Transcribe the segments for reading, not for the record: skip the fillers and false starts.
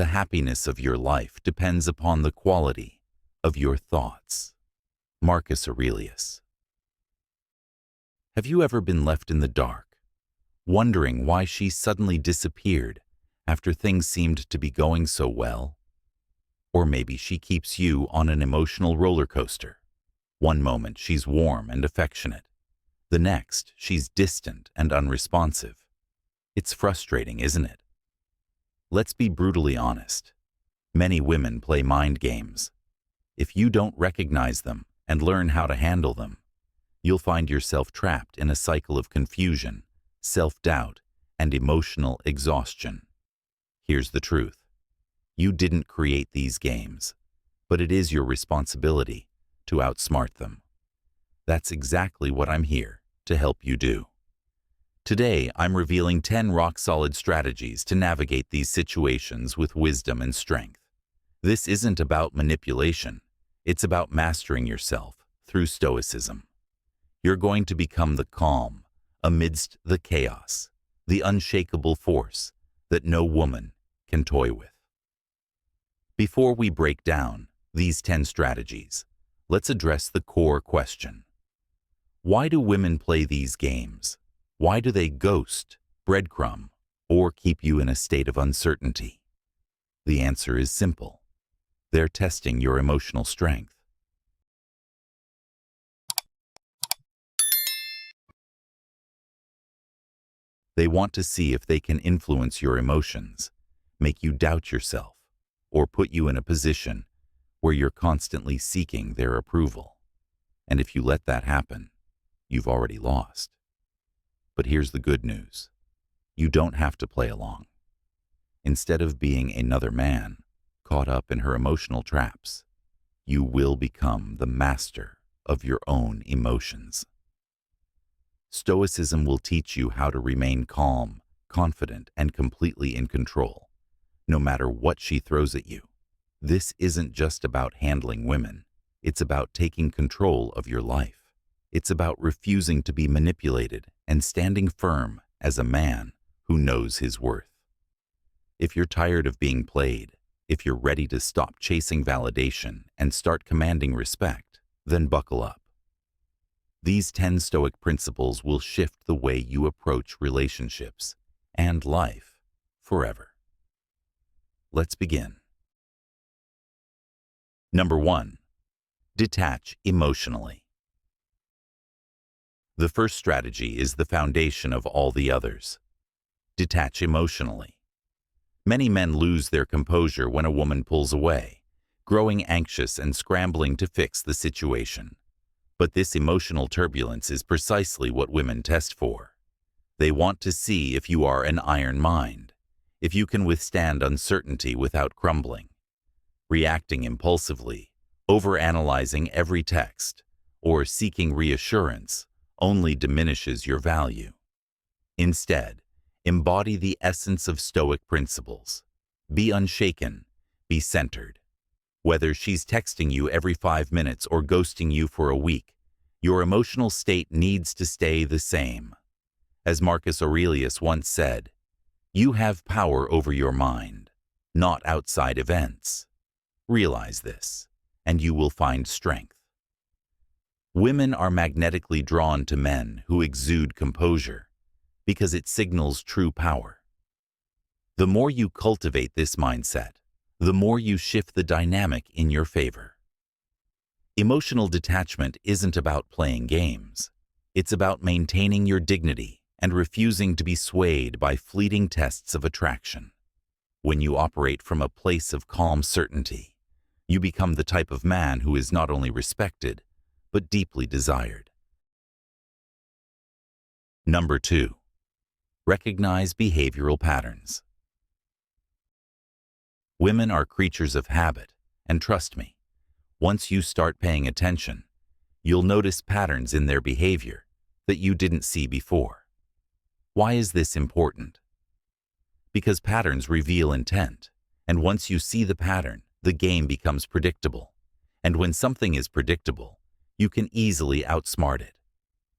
the happiness of your life depends upon the quality of your thoughts. Marcus Aurelius. Have you ever been left in the dark, wondering why she suddenly disappeared after things seemed to be going so well? Or maybe she keeps you on an emotional roller coaster. One moment she's warm and affectionate. The next, she's distant and unresponsive. It's frustrating, isn't it? Let's be brutally honest. Many women play mind games. If you don't recognize them and learn how to handle them, you'll find yourself trapped in a cycle of confusion, self-doubt, and emotional exhaustion. Here's the truth. You didn't create these games, but it is your responsibility to outsmart them. That's exactly what I'm here to help you do. Today, I'm revealing 10 rock-solid strategies to navigate these situations with wisdom and strength. This isn't about manipulation. It's about mastering yourself through Stoicism. You're going to become the calm amidst the chaos, the unshakable force that no woman can toy with. Before we break down these 10 strategies, let's address the core question. Why do women play these games? Why do they ghost, breadcrumb, or keep you in a state of uncertainty? The answer is simple. They're testing your emotional strength. They want to see if they can influence your emotions, make you doubt yourself, or put you in a position where you're constantly seeking their approval. And if you let that happen, you've already lost. But here's the good news. You don't have to play along. Instead of being another man caught up in her emotional traps, you will become the master of your own emotions. Stoicism will teach you how to remain calm, confident, and completely in control, no matter what she throws at you. This isn't just about handling women. It's about taking control of your life. It's about refusing to be manipulated and standing firm as a man who knows his worth. If you're tired of being played, if you're ready to stop chasing validation and start commanding respect, then buckle up. These 10 Stoic principles will shift the way you approach relationships and life forever. Let's begin. Number 1. Detach emotionally. The first strategy is the foundation of all the others. Detach emotionally. Many men lose their composure when a woman pulls away, growing anxious and scrambling to fix the situation. But this emotional turbulence is precisely what women test for. They want to see if you are an iron mind, if you can withstand uncertainty without crumbling. Reacting impulsively, overanalyzing every text, or seeking reassurance only diminishes your value. Instead, embody the essence of Stoic principles. Be unshaken, be centered. Whether she's texting you every 5 minutes or ghosting you for a week, your emotional state needs to stay the same. As Marcus Aurelius once said, you have power over your mind, not outside events. Realize this, and you will find strength. Women are magnetically drawn to men who exude composure because it signals true power. The more you cultivate this mindset, the more you shift the dynamic in your favor. Emotional detachment isn't about playing games. It's about maintaining your dignity and refusing to be swayed by fleeting tests of attraction. When you operate from a place of calm certainty, you become the type of man who is not only respected, but deeply desired. Number 2. Recognize behavioral patterns. Women are creatures of habit, and trust me, once you start paying attention, you'll notice patterns in their behavior that you didn't see before. Why is this important? Because patterns reveal intent, and once you see the pattern, the game becomes predictable. And when something is predictable, you can easily outsmart it.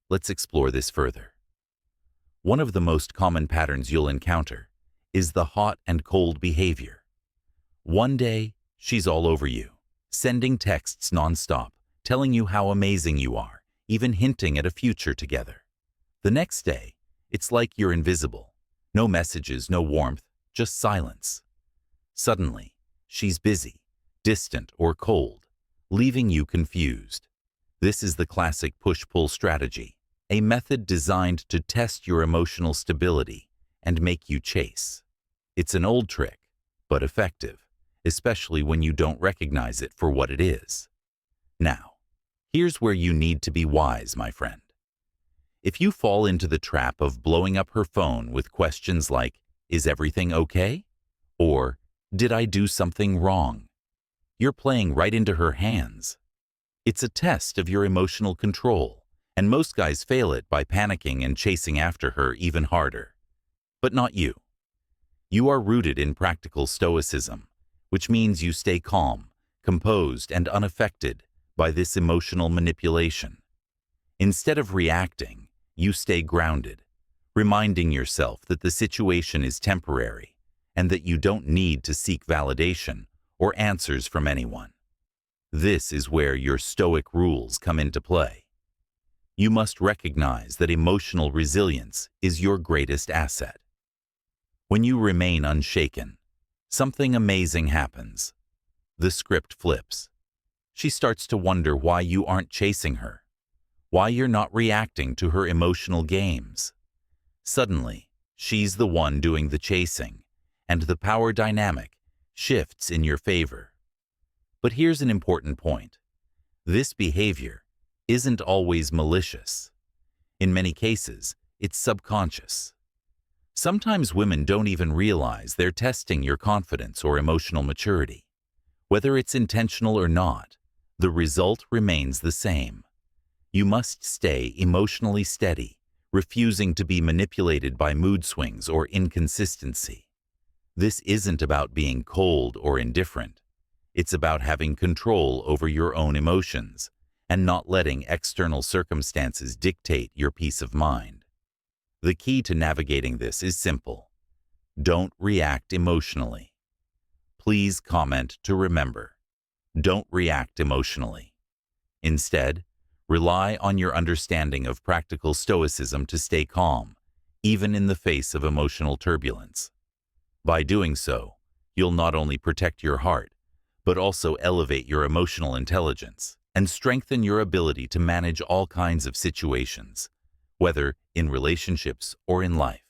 Let's explore this further. One of the most common patterns you'll encounter is the hot and cold behavior. One day, she's all over you, sending texts nonstop, telling you how amazing you are, even hinting at a future together. The next day, it's like you're invisible. No messages, no warmth, just silence. Suddenly, she's busy, distant, or cold, leaving you confused. This is the classic push-pull strategy, a method designed to test your emotional stability and make you chase. It's an old trick, but effective, especially when you don't recognize it for what it is. Now, here's where you need to be wise, my friend. If you fall into the trap of blowing up her phone with questions like, "Is everything okay?" or "Did I do something wrong?" you're playing right into her hands. It's a test of your emotional control, and most guys fail it by panicking and chasing after her even harder. But not you. You are rooted in practical stoicism, which means you stay calm, composed, and unaffected by this emotional manipulation. Instead of reacting, you stay grounded, reminding yourself that the situation is temporary and that you don't need to seek validation or answers from anyone. This is where your Stoic rules come into play. You must recognize that emotional resilience is your greatest asset. When you remain unshaken, something amazing happens. The script flips. She starts to wonder why you aren't chasing her, why you're not reacting to her emotional games. Suddenly, she's the one doing the chasing, and the power dynamic shifts in your favor. But here's an important point. This behavior isn't always malicious. In many cases, it's subconscious. Sometimes women don't even realize they're testing your confidence or emotional maturity. Whether it's intentional or not, the result remains the same. You must stay emotionally steady, refusing to be manipulated by mood swings or inconsistency. This isn't about being cold or indifferent. It's about having control over your own emotions and not letting external circumstances dictate your peace of mind. The key to navigating this is simple. Don't react emotionally. Please comment to remember. Don't react emotionally. Instead, rely on your understanding of practical stoicism to stay calm, even in the face of emotional turbulence. By doing so, you'll not only protect your heart, but also elevate your emotional intelligence and strengthen your ability to manage all kinds of situations, whether in relationships or in life.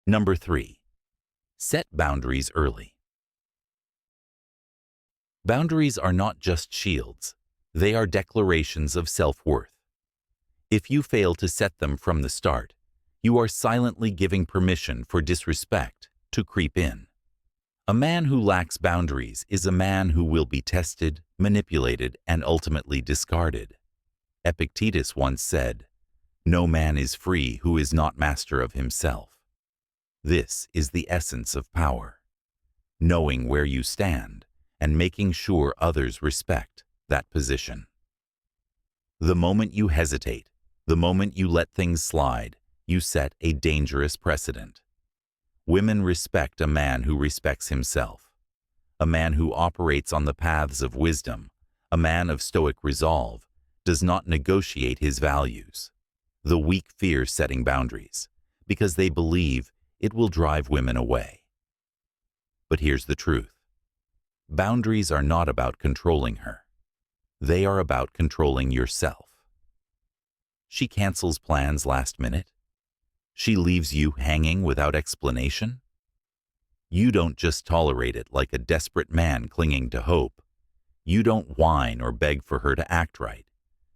Number 3. Set boundaries early. Boundaries are not just shields, they are declarations of self-worth. If you fail to set them from the start, you are silently giving permission for disrespect to creep in. A man who lacks boundaries is a man who will be tested, manipulated, and ultimately discarded. Epictetus once said, "No man is free who is not master of himself." This is the essence of power, knowing where you stand and making sure others respect that position. The moment you hesitate, the moment you let things slide, you set a dangerous precedent. Women respect a man who respects himself, a man who operates on the paths of wisdom, a man of stoic resolve, does not negotiate his values. The weak fear setting boundaries because they believe it will drive women away. But here's the truth. Boundaries are not about controlling her. They are about controlling yourself. She cancels plans last minute. She leaves you hanging without explanation. You don't just tolerate it like a desperate man clinging to hope. You don't whine or beg for her to act right.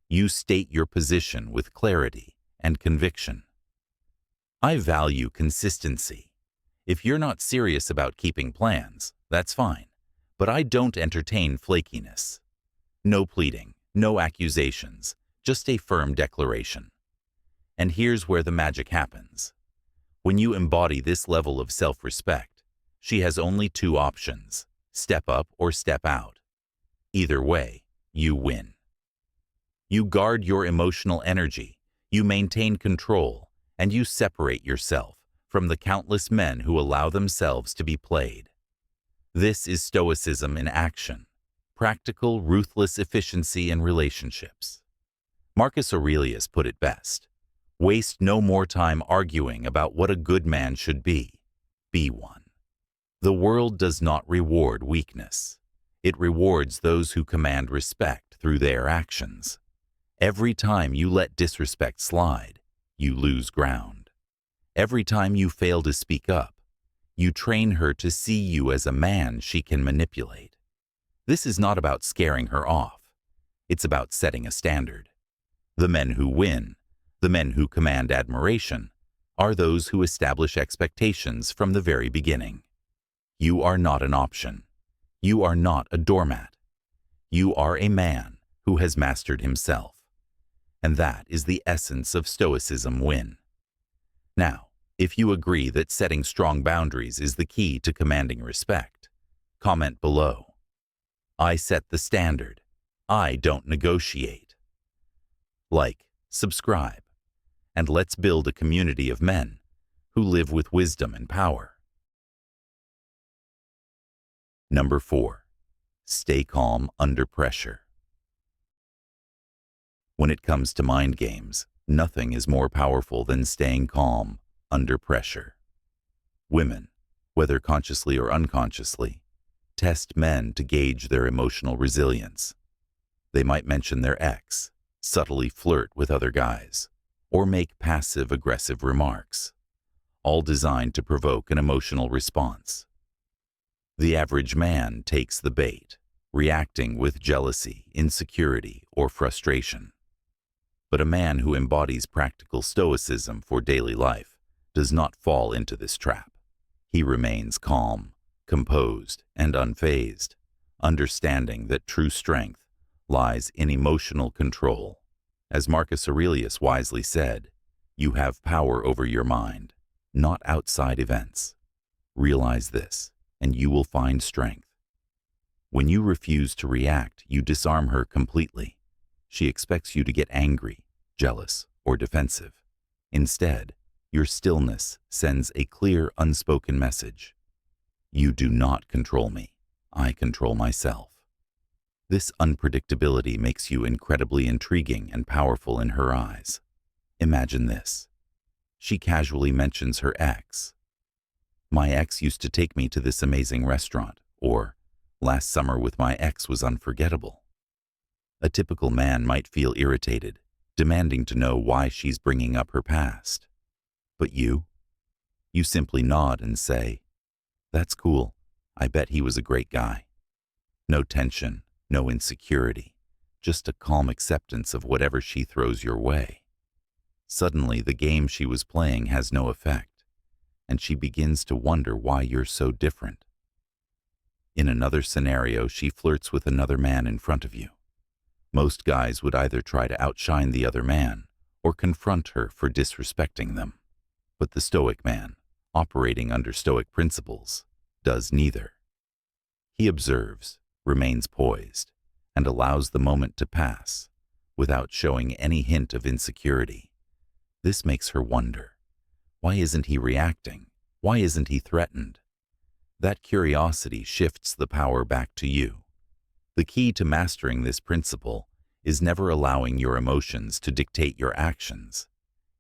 You state your position with clarity and conviction. I value consistency. If you're not serious about keeping plans, that's fine. But I don't entertain flakiness. No pleading, no accusations, just a firm declaration. And here's where the magic happens. When you embody this level of self-respect, she has only two options: step up or step out. Either way, you win. You guard your emotional energy, you maintain control, and you separate yourself from the countless men who allow themselves to be played. This is Stoicism in action, practical, ruthless efficiency in relationships. Marcus Aurelius put it best: waste no more time arguing about what a good man should be. Be one. The world does not reward weakness. It rewards those who command respect through their actions. Every time you let disrespect slide, you lose ground. Every time you fail to speak up, you train her to see you as a man she can manipulate. This is not about scaring her off. It's about setting a standard. The men who win, the men who command admiration, are those who establish expectations from the very beginning. You are not an option. You are not a doormat. You are a man who has mastered himself. And that is the essence of Stoicism-win. Now, if you agree that setting strong boundaries is the key to commanding respect, comment below. I set the standard. I don't negotiate. Like, subscribe, and let's build a community of men who live with wisdom and power. Number 4. Stay calm under pressure. When it comes to mind games, nothing is more powerful than staying calm under pressure. Women, whether consciously or unconsciously, test men to gauge their emotional resilience. They might mention their ex, subtly flirt with other guys, or make passive-aggressive remarks, all designed to provoke an emotional response. The average man takes the bait, reacting with jealousy, insecurity, or frustration. But a man who embodies practical stoicism for daily life does not fall into this trap. He remains calm, composed, and unfazed, understanding that true strength lies in emotional control. As Marcus Aurelius wisely said, you have power over your mind, not outside events. Realize this, and you will find strength. When you refuse to react, you disarm her completely. She expects you to get angry, jealous, or defensive. Instead, your stillness sends a clear, unspoken message. You do not control me. I control myself. This unpredictability makes you incredibly intriguing and powerful in her eyes. Imagine this. She casually mentions her ex. My ex used to take me to this amazing restaurant, or last summer with my ex was unforgettable. A typical man might feel irritated, demanding to know why she's bringing up her past. But you simply nod and say, "That's cool. I bet he was a great guy." No tension, no insecurity, just a calm acceptance of whatever she throws your way. Suddenly, the game she was playing has no effect, and she begins to wonder why you're so different. In another scenario, she flirts with another man in front of you. Most guys would either try to outshine the other man or confront her for disrespecting them. But the Stoic man, operating under Stoic principles, does neither. He observes, remains poised, and allows the moment to pass without showing any hint of insecurity. This makes her wonder. Why isn't he reacting? Why isn't he threatened? That curiosity shifts the power back to you. The key to mastering this principle is never allowing your emotions to dictate your actions.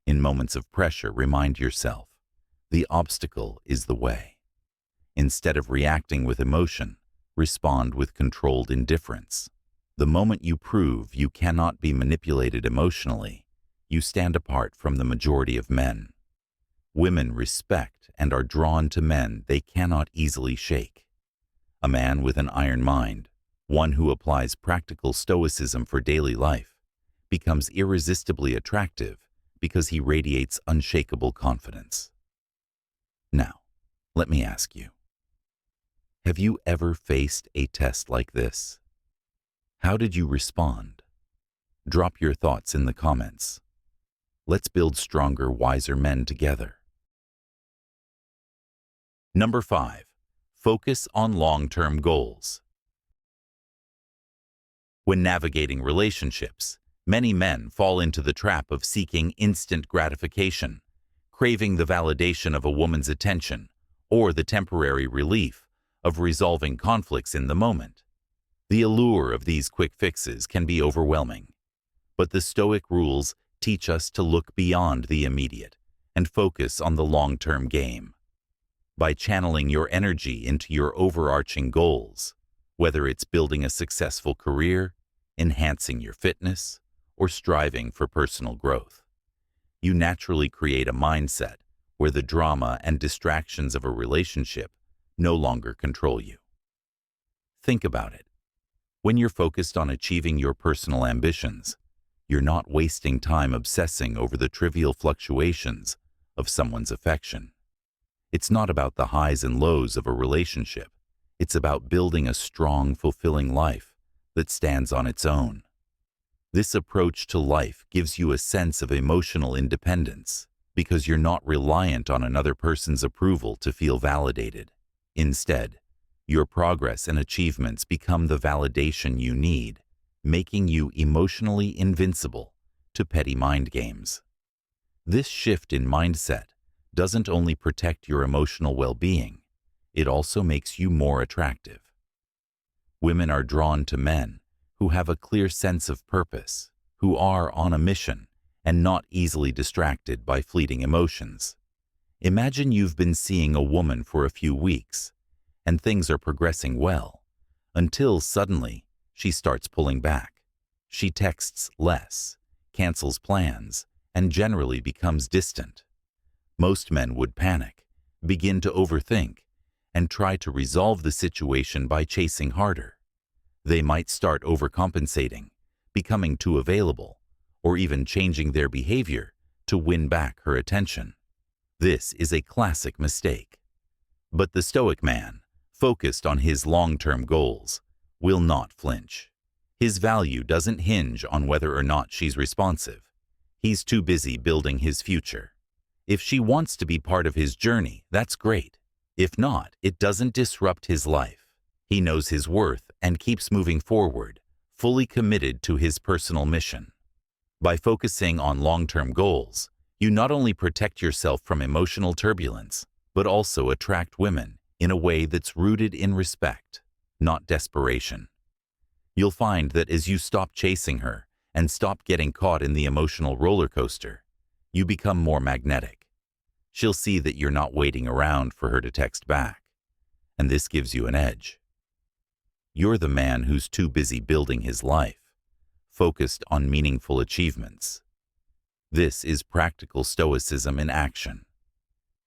In moments of pressure, remind yourself, the obstacle is the way. Instead of reacting with emotion, respond with controlled indifference. The moment you prove you cannot be manipulated emotionally, you stand apart from the majority of men. Women respect and are drawn to men they cannot easily shake. A man with an iron mind, one who applies practical stoicism for daily life, becomes irresistibly attractive because he radiates unshakable confidence. Now, let me ask you, have you ever faced a test like this? How did you respond? Drop your thoughts in the comments. Let's build stronger, wiser men together. Number 5. Focus on long-term goals. When navigating relationships, many men fall into the trap of seeking instant gratification, craving the validation of a woman's attention or the temporary relief of resolving conflicts in the moment. The allure of these quick fixes can be overwhelming, but the Stoic rules teach us to look beyond the immediate and focus on the long-term game. By channeling your energy into your overarching goals, whether it's building a successful career, enhancing your fitness, or striving for personal growth, you naturally create a mindset where the drama and distractions of a relationship no longer control you. Think about it. When you're focused on achieving your personal ambitions, you're not wasting time obsessing over the trivial fluctuations of someone's affection. It's not about the highs and lows of a relationship. It's about building a strong, fulfilling life that stands on its own. This approach to life gives you a sense of emotional independence because you're not reliant on another person's approval to feel validated. Instead, your progress and achievements become the validation you need, making you emotionally invincible to petty mind games. This shift in mindset doesn't only protect your emotional well-being, it also makes you more attractive. Women are drawn to men who have a clear sense of purpose, who are on a mission and not easily distracted by fleeting emotions. Imagine you've been seeing a woman for a few weeks, and things are progressing well, until suddenly she starts pulling back. She texts less, cancels plans, and generally becomes distant. Most men would panic, begin to overthink, and try to resolve the situation by chasing harder. They might start overcompensating, becoming too available, or even changing their behavior to win back her attention. This is a classic mistake. But the Stoic man, focused on his long-term goals, will not flinch. His value doesn't hinge on whether or not she's responsive. He's too busy building his future. If she wants to be part of his journey, that's great. If not, it doesn't disrupt his life. He knows his worth and keeps moving forward, fully committed to his personal mission. By focusing on long-term goals, you not only protect yourself from emotional turbulence, but also attract women in a way that's rooted in respect, not desperation. You'll find that as you stop chasing her and stop getting caught in the emotional roller coaster, you become more magnetic. She'll see that you're not waiting around for her to text back, and this gives you an edge. You're the man who's too busy building his life, focused on meaningful achievements. This is practical stoicism in action.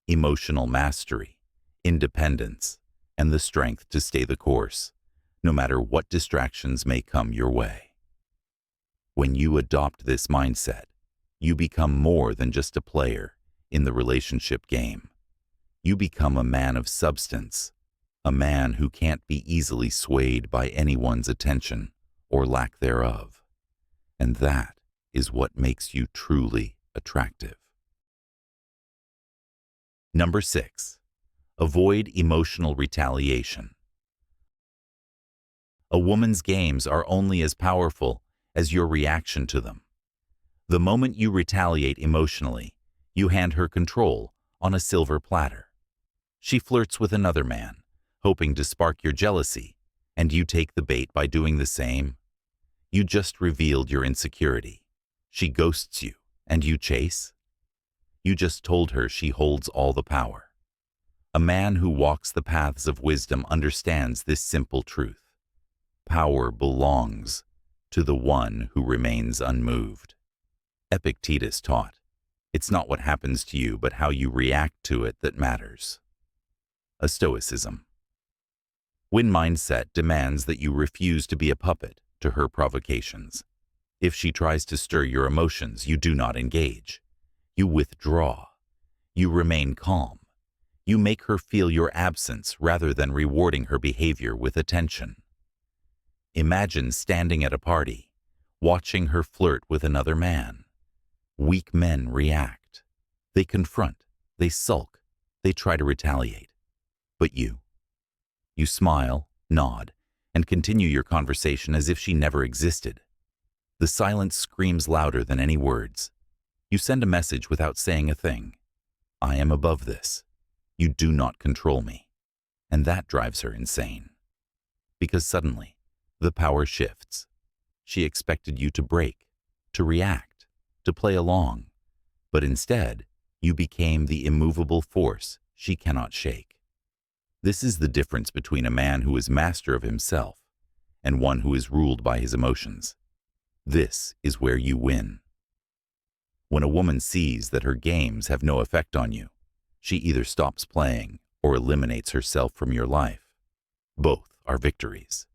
Emotional mastery, independence, and the strength to stay the course, no matter what distractions may come your way. When you adopt this mindset, you become more than just a player in the relationship game. You become a man of substance, a man who can't be easily swayed by anyone's attention or lack thereof. And that is what makes you truly attractive. Number 6. Avoid emotional retaliation. A woman's games are only as powerful as your reaction to them. The moment you retaliate emotionally, you hand her control on a silver platter. She flirts with another man, hoping to spark your jealousy, and you take the bait by doing the same. You just revealed your insecurity. She ghosts you, and you chase. You just told her she holds all the power. A man who walks the paths of wisdom understands this simple truth. Power belongs to the one who remains unmoved. Epictetus taught, it's not what happens to you, but how you react to it that matters. A Stoicism. Win mindset demands that you refuse to be a puppet to her provocations. If she tries to stir your emotions, you do not engage. You withdraw. You remain calm. You make her feel your absence rather than rewarding her behavior with attention. Imagine standing at a party, watching her flirt with another man. Weak men react. They confront, they sulk, they try to retaliate. But you smile, nod, and continue your conversation as if she never existed. The silence screams louder than any words. You send a message without saying a thing. I am above this. You do not control me. And that drives her insane. Because suddenly, the power shifts. She expected you to break, to react, to play along. But instead, you became the immovable force she cannot shake. This is the difference between a man who is master of himself and one who is ruled by his emotions. This is where you win. When a woman sees that her games have no effect on you, she either stops playing or eliminates herself from your life. Both are victories.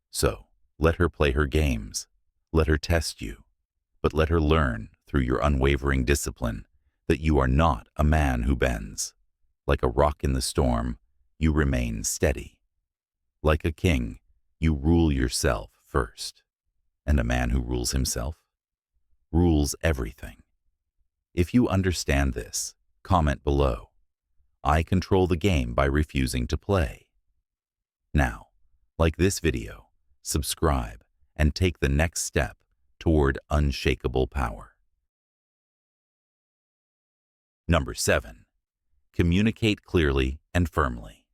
So, let her play her games. Let her test you. But let her learn through your unwavering discipline that you are not a man who bends. Like a rock in the storm, you remain steady. Like a king, you rule yourself first. And a man who rules himself rules everything. If you understand this, comment below. I control the game by refusing to play. Now, like this video, subscribe and take the next step toward unshakable power. Number 7. Communicate clearly and firmly.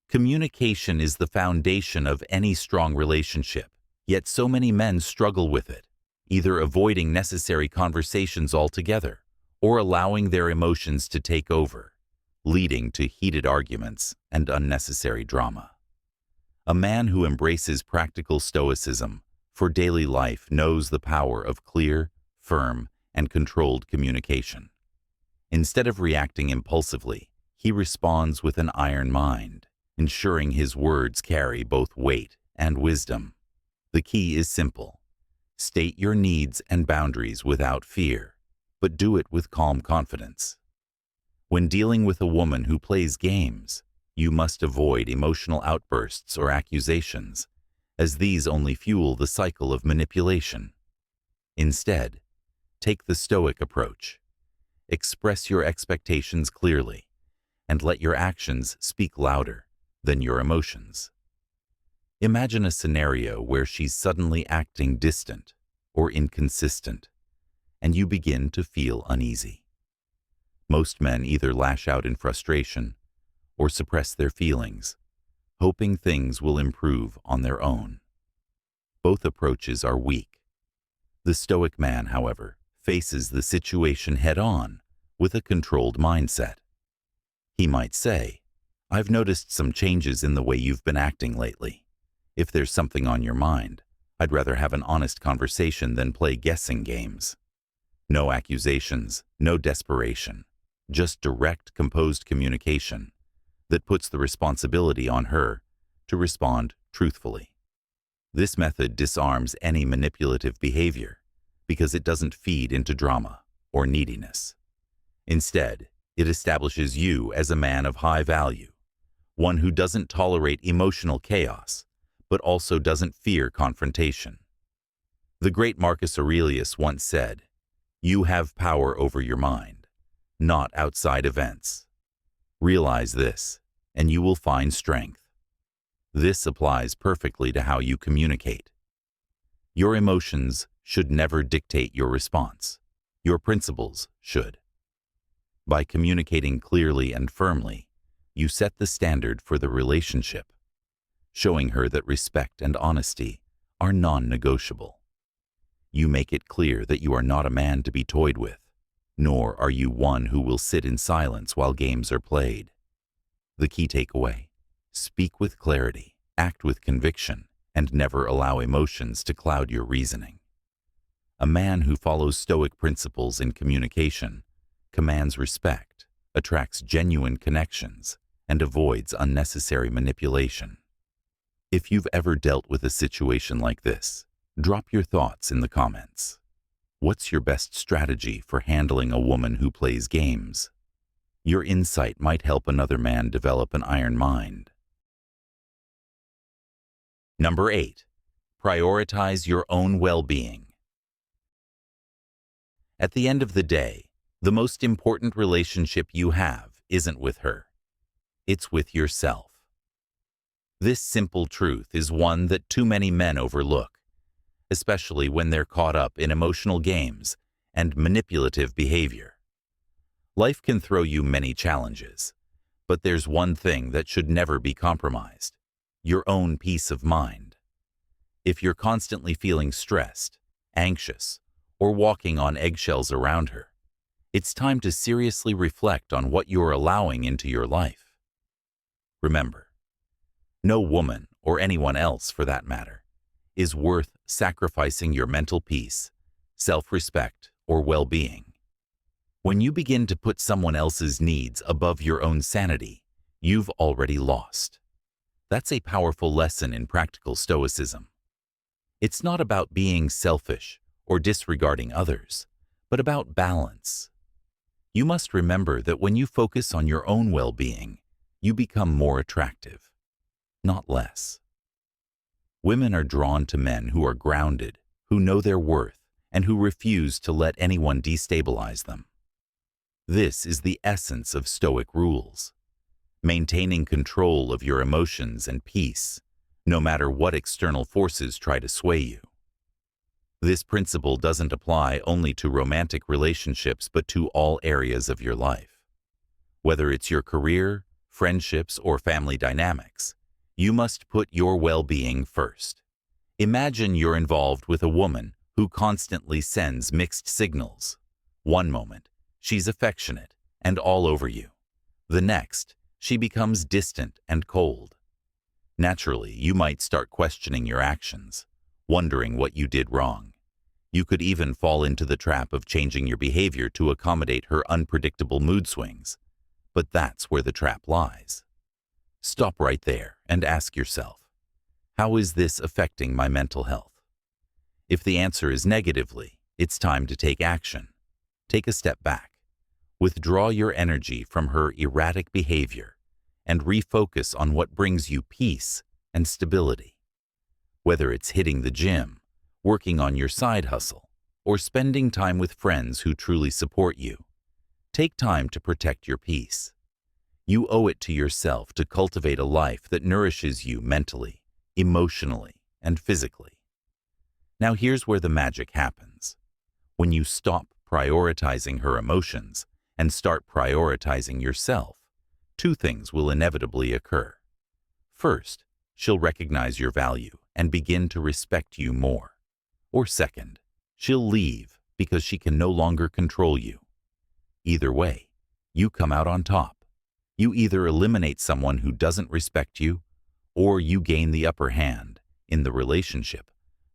Communication is the foundation of any strong relationship, yet so many men struggle with it, either avoiding necessary conversations altogether or allowing their emotions to take over, leading to heated arguments and unnecessary drama. A man who embraces practical stoicism for daily life knows the power of clear, firm, and controlled communication. Instead of reacting impulsively, he responds with an iron mind, ensuring his words carry both weight and wisdom. The key is simple. State your needs and boundaries without fear, but do it with calm confidence. When dealing with a woman who plays games, you must avoid emotional outbursts or accusations, as these only fuel the cycle of manipulation. Instead, take the Stoic approach. Express your expectations clearly, and let your actions speak louder than your emotions. Imagine a scenario where she's suddenly acting distant or inconsistent, and you begin to feel uneasy. Most men either lash out in frustration or suppress their feelings, hoping things will improve on their own. Both approaches are weak. The Stoic man, however, faces the situation head-on with a controlled mindset. He might say, "I've noticed some changes in the way you've been acting lately. If there's something on your mind, I'd rather have an honest conversation than play guessing games." No accusations, no desperation, just direct, composed communication that puts the responsibility on her to respond truthfully. This method disarms any manipulative behavior because it doesn't feed into drama or neediness. Instead, it establishes you as a man of high value, one who doesn't tolerate emotional chaos, but also doesn't fear confrontation. The great Marcus Aurelius once said, "You have power over your mind, not outside events." Realize this, and you will find strength. This applies perfectly to how you communicate. Your emotions should never dictate your response. Your principles should. By communicating clearly and firmly, you set the standard for the relationship, showing her that respect and honesty are non-negotiable. You make it clear that you are not a man to be toyed with, nor are you one who will sit in silence while games are played. The key takeaway: speak with clarity, act with conviction, and never allow emotions to cloud your reasoning. A man who follows Stoic principles in communication commands respect, attracts genuine connections, and avoids unnecessary manipulation. If you've ever dealt with a situation like this, drop your thoughts in the comments. What's your best strategy for handling a woman who plays games? Your insight might help another man develop an iron mind. Number 8. Prioritize your own well-being. At the end of the day, the most important relationship you have isn't with her. It's with yourself. This simple truth is one that too many men overlook, especially when they're caught up in emotional games and manipulative behavior. Life can throw you many challenges, but there's one thing that should never be compromised: your own peace of mind. If you're constantly feeling stressed, anxious, or walking on eggshells around her, it's time to seriously reflect on what you're allowing into your life. Remember, no woman, or anyone else for that matter, is worth sacrificing your mental peace, self-respect, or well-being. When you begin to put someone else's needs above your own sanity, you've already lost. That's a powerful lesson in practical stoicism. It's not about being selfish or disregarding others, but about balance. You must remember that when you focus on your own well-being, you become more attractive, not less. Women are drawn to men who are grounded, who know their worth, and who refuse to let anyone destabilize them. This is the essence of Stoic rules: maintaining control of your emotions and peace, no matter what external forces try to sway you. This principle doesn't apply only to romantic relationships but to all areas of your life. Whether it's your career, friendships, or family dynamics, you must put your well-being first. Imagine you're involved with a woman who constantly sends mixed signals. One moment, she's affectionate and all over you. The next, she becomes distant and cold. Naturally, you might start questioning your actions, wondering what you did wrong. You could even fall into the trap of changing your behavior to accommodate her unpredictable mood swings. But that's where the trap lies. Stop right there and ask yourself, how is this affecting my mental health? If the answer is negatively, it's time to take action. Take a step back. Withdraw your energy from her erratic behavior and refocus on what brings you peace and stability. Whether it's hitting the gym, working on your side hustle, or spending time with friends who truly support you, take time to protect your peace. You owe it to yourself to cultivate a life that nourishes you mentally, emotionally, and physically. Now here's where the magic happens. When you stop prioritizing her emotions and start prioritizing yourself, two things will inevitably occur. First, she'll recognize your value and begin to respect you more. Or second, she'll leave because she can no longer control you. Either way, you come out on top. You either eliminate someone who doesn't respect you, or you gain the upper hand in the relationship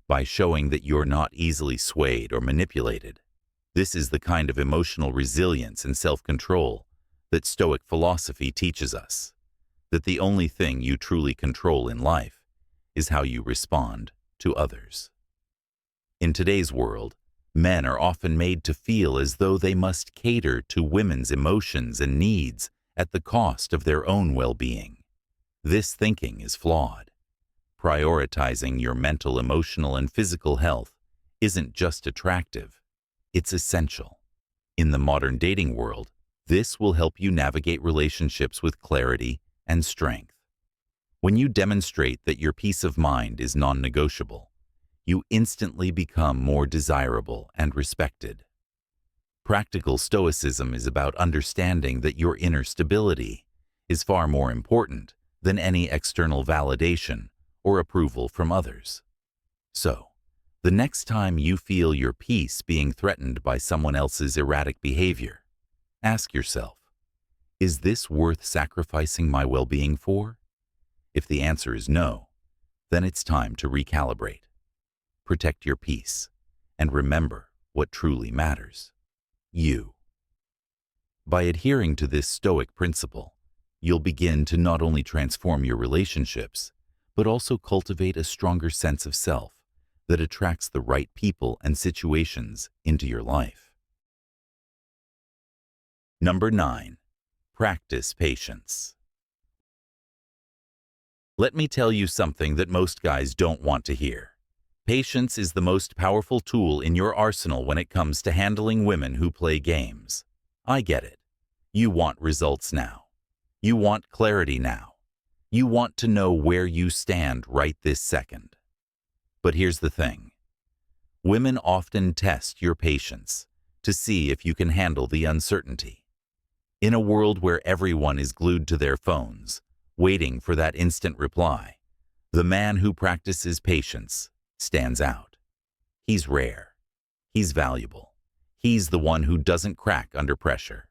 by showing that you're not easily swayed or manipulated. This is the kind of emotional resilience and self-control that Stoic philosophy teaches us, that the only thing you truly control in life is how you respond to others. In today's world, men are often made to feel as though they must cater to women's emotions and needs at the cost of their own well-being. This thinking is flawed. Prioritizing your mental, emotional, and physical health isn't just attractive, it's essential. In the modern dating world, this will help you navigate relationships with clarity and strength. When you demonstrate that your peace of mind is non-negotiable, you instantly become more desirable and respected. Practical Stoicism is about understanding that your inner stability is far more important than any external validation or approval from others. So, the next time you feel your peace being threatened by someone else's erratic behavior, ask yourself, is this worth sacrificing my well-being for? If the answer is no, then it's time to recalibrate. Protect your peace, and remember what truly matters: you. By adhering to this Stoic principle, you'll begin to not only transform your relationships, but also cultivate a stronger sense of self that attracts the right people and situations into your life. Number 9. Practice patience. Let me tell you something that most guys don't want to hear. Patience is the most powerful tool in your arsenal when it comes to handling women who play games. I get it. You want results now. You want clarity now. You want to know where you stand right this second. But here's the thing. Women often test your patience to see if you can handle the uncertainty. In a world where everyone is glued to their phones, waiting for that instant reply, the man who practices patience stands out. He's rare. He's valuable. He's the one who doesn't crack under pressure.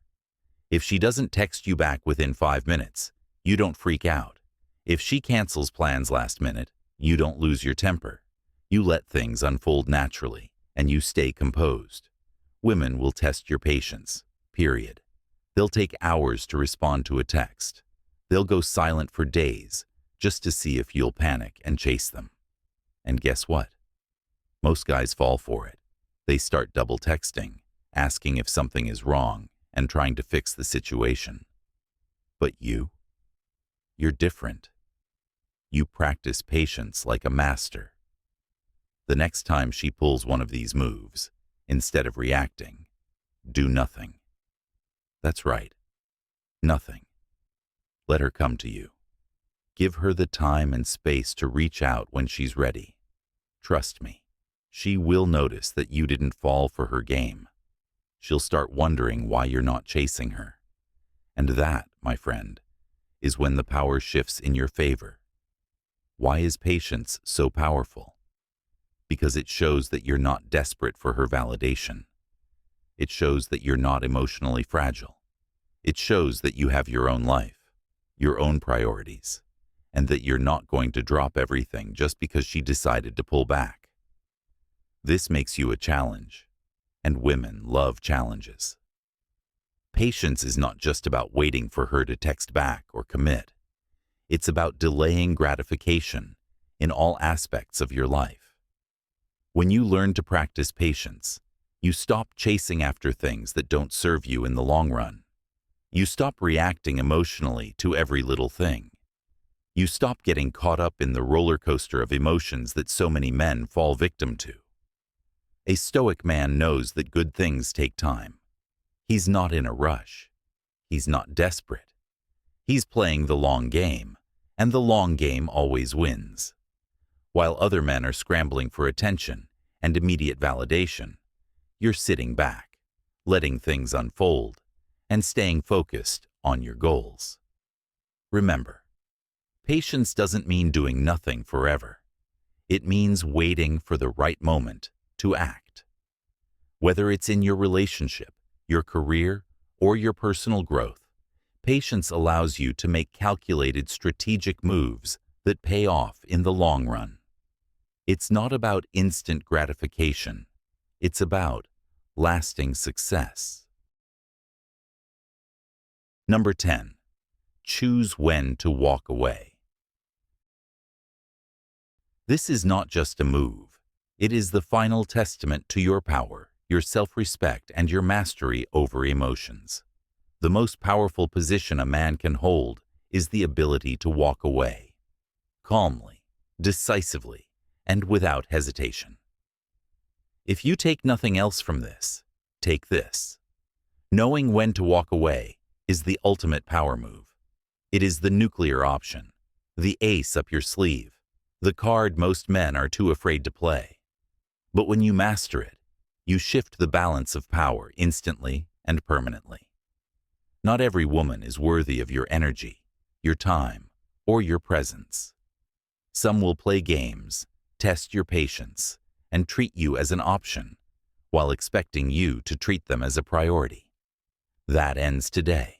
If she doesn't text you back within 5 minutes, you don't freak out. If she cancels plans last minute, you don't lose your temper. You let things unfold naturally, and you stay composed. Women will test your patience, period. They'll take hours to respond to a text. They'll go silent for days just to see if you'll panic and chase them. And guess what? Most guys fall for it. They start double texting, asking if something is wrong, and trying to fix the situation. But you're different. You practice patience like a master. The next time she pulls one of these moves, instead of reacting, do nothing. That's right, nothing. Let her come to you. Give her the time and space to reach out when she's ready. Trust me, she will notice that you didn't fall for her game. She'll start wondering why you're not chasing her. And that, my friend, is when the power shifts in your favor. Why is patience so powerful? Because it shows that you're not desperate for her validation. It shows that you're not emotionally fragile. It shows that you have your own life, your own priorities, and that you're not going to drop everything just because she decided to pull back. This makes you a challenge, and women love challenges. Patience is not just about waiting for her to text back or commit. It's about delaying gratification in all aspects of your life. When you learn to practice patience, you stop chasing after things that don't serve you in the long run. You stop reacting emotionally to every little thing. You stop getting caught up in the roller coaster of emotions that so many men fall victim to. A Stoic man knows that good things take time. He's not in a rush. He's not desperate. He's playing the long game, and the long game always wins. While other men are scrambling for attention and immediate validation, you're sitting back, letting things unfold, and staying focused on your goals. Remember, patience doesn't mean doing nothing forever. It means waiting for the right moment to act. Whether it's in your relationship, your career, or your personal growth, patience allows you to make calculated strategic moves that pay off in the long run. It's not about instant gratification. It's about lasting success. Number 10. Choose when to walk away. This is not just a move. It is the final testament to your power, your self-respect, and your mastery over emotions. The most powerful position a man can hold is the ability to walk away, calmly, decisively, and without hesitation. If you take nothing else from this, take this. Knowing when to walk away is the ultimate power move. It is the nuclear option, the ace up your sleeve, the card most men are too afraid to play. But when you master it, you shift the balance of power instantly and permanently. Not every woman is worthy of your energy, your time, or your presence. Some will play games, test your patience, and treat you as an option, while expecting you to treat them as a priority. That ends today.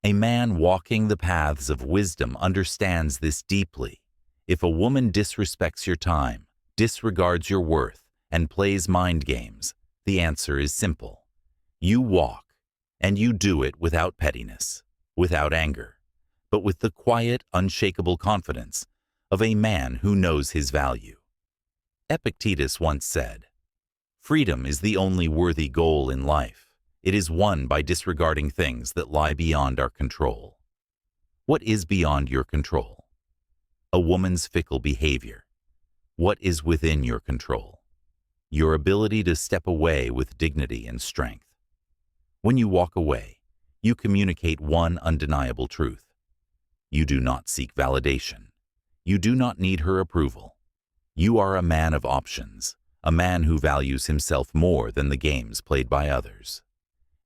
A man walking the paths of wisdom understands this deeply. If a woman disrespects your time, disregards your worth, and plays mind games, the answer is simple. You walk, and you do it without pettiness, without anger, but with the quiet, unshakable confidence of a man who knows his value. Epictetus once said, "Freedom is the only worthy goal in life. It is won by disregarding things that lie beyond our control." What is beyond your control? A woman's fickle behavior. What is within your control? Your ability to step away with dignity and strength. When you walk away, you communicate one undeniable truth. You do not seek validation. You do not need her approval. You are a man of options, a man who values himself more than the games played by others.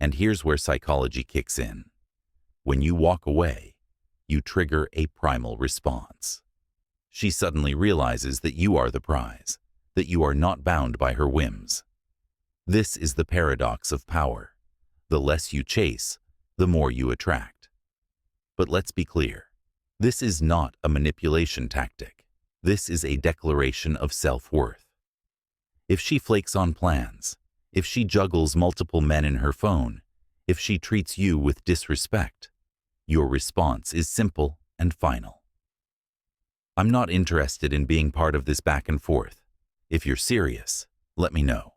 And here's where psychology kicks in. When you walk away, you trigger a primal response. She suddenly realizes that you are the prize, that you are not bound by her whims. This is the paradox of power. The less you chase, the more you attract. But let's be clear. This is not a manipulation tactic. This is a declaration of self-worth. If she flakes on plans, if she juggles multiple men in her phone, if she treats you with disrespect, your response is simple and final. I'm not interested in being part of this back and forth. If you're serious, let me know.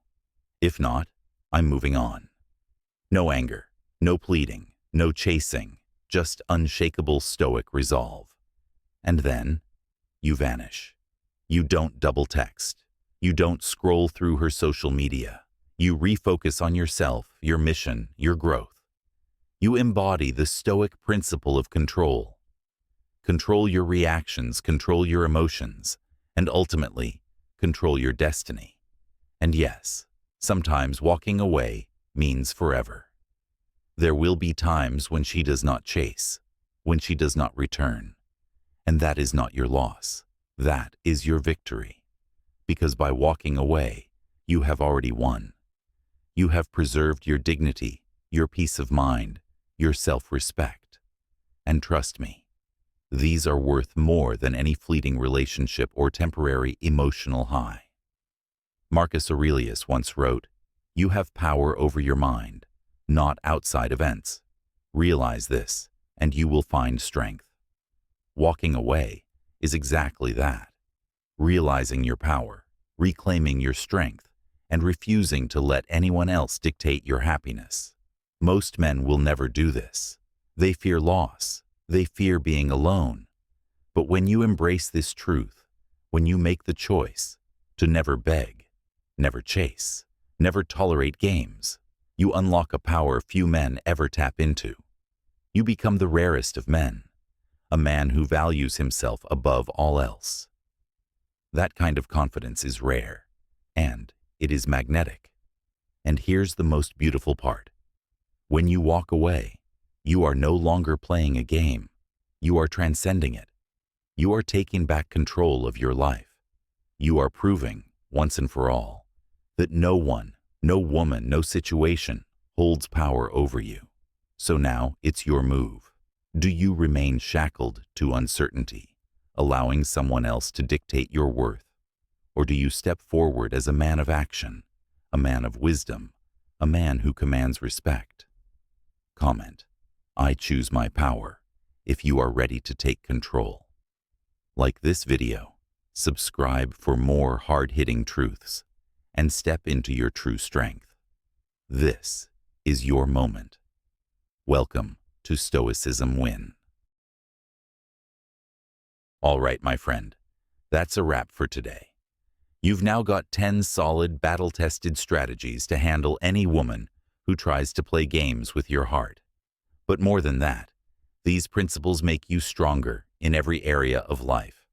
If not, I'm moving on. No anger, no pleading, no chasing, just unshakable stoic resolve. And then, you vanish. You don't double text. You don't scroll through her social media. You refocus on yourself, your mission, your growth. You embody the Stoic principle of control. Control your reactions, control your emotions, and ultimately, control your destiny. And yes, sometimes walking away means forever. There will be times when she does not chase, when she does not return. And that is not your loss. That is your victory. Because by walking away, you have already won. You have preserved your dignity, your peace of mind, your self-respect. And trust me, these are worth more than any fleeting relationship or temporary emotional high. Marcus Aurelius once wrote, "You have power over your mind, not outside events. Realize this, and you will find strength." Walking away is exactly that. Realizing your power, reclaiming your strength, and refusing to let anyone else dictate your happiness. Most men will never do this. They fear loss. They fear being alone. But when you embrace this truth, when you make the choice to never beg, never chase, never tolerate games, you unlock a power few men ever tap into. You become the rarest of men, a man who values himself above all else. That kind of confidence is rare, and it is magnetic. And here's the most beautiful part. When you walk away, you are no longer playing a game. You are transcending it. You are taking back control of your life. You are proving, once and for all, that no one, no woman, no situation holds power over you. So now it's your move. Do you remain shackled to uncertainty, allowing someone else to dictate your worth? Or do you step forward as a man of action, a man of wisdom, a man who commands respect? Comment, "I choose my power," if you are ready to take control. Like this video, subscribe for more hard-hitting truths, and step into your true strength. This is your moment. Welcome to Stoicism Win. All right, my friend, that's a wrap for today. You've now got 10 solid, battle-tested strategies to handle any woman who tries to play games with your heart. But more than that, these principles make you stronger in every area of life.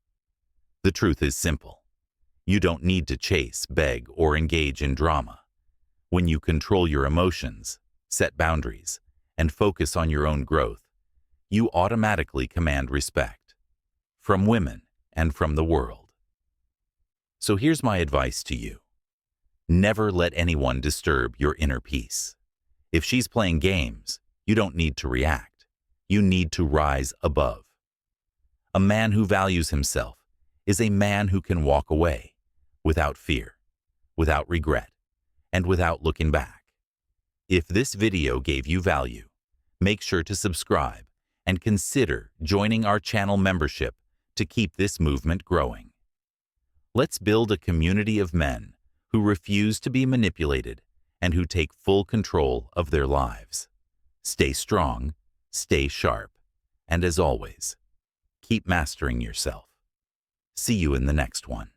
The truth is simple. You don't need to chase, beg, or engage in drama. When you control your emotions, set boundaries, and focus on your own growth, you automatically command respect from women and from the world. So here's my advice to you. Never let anyone disturb your inner peace. If she's playing games, you don't need to react. You need to rise above. A man who values himself is a man who can walk away without fear, without regret, and without looking back. If this video gave you value, make sure to subscribe and consider joining our channel membership to keep this movement growing. Let's build a community of men who refuse to be manipulated and who take full control of their lives. Stay strong, stay sharp, and as always, keep mastering yourself. See you in the next one.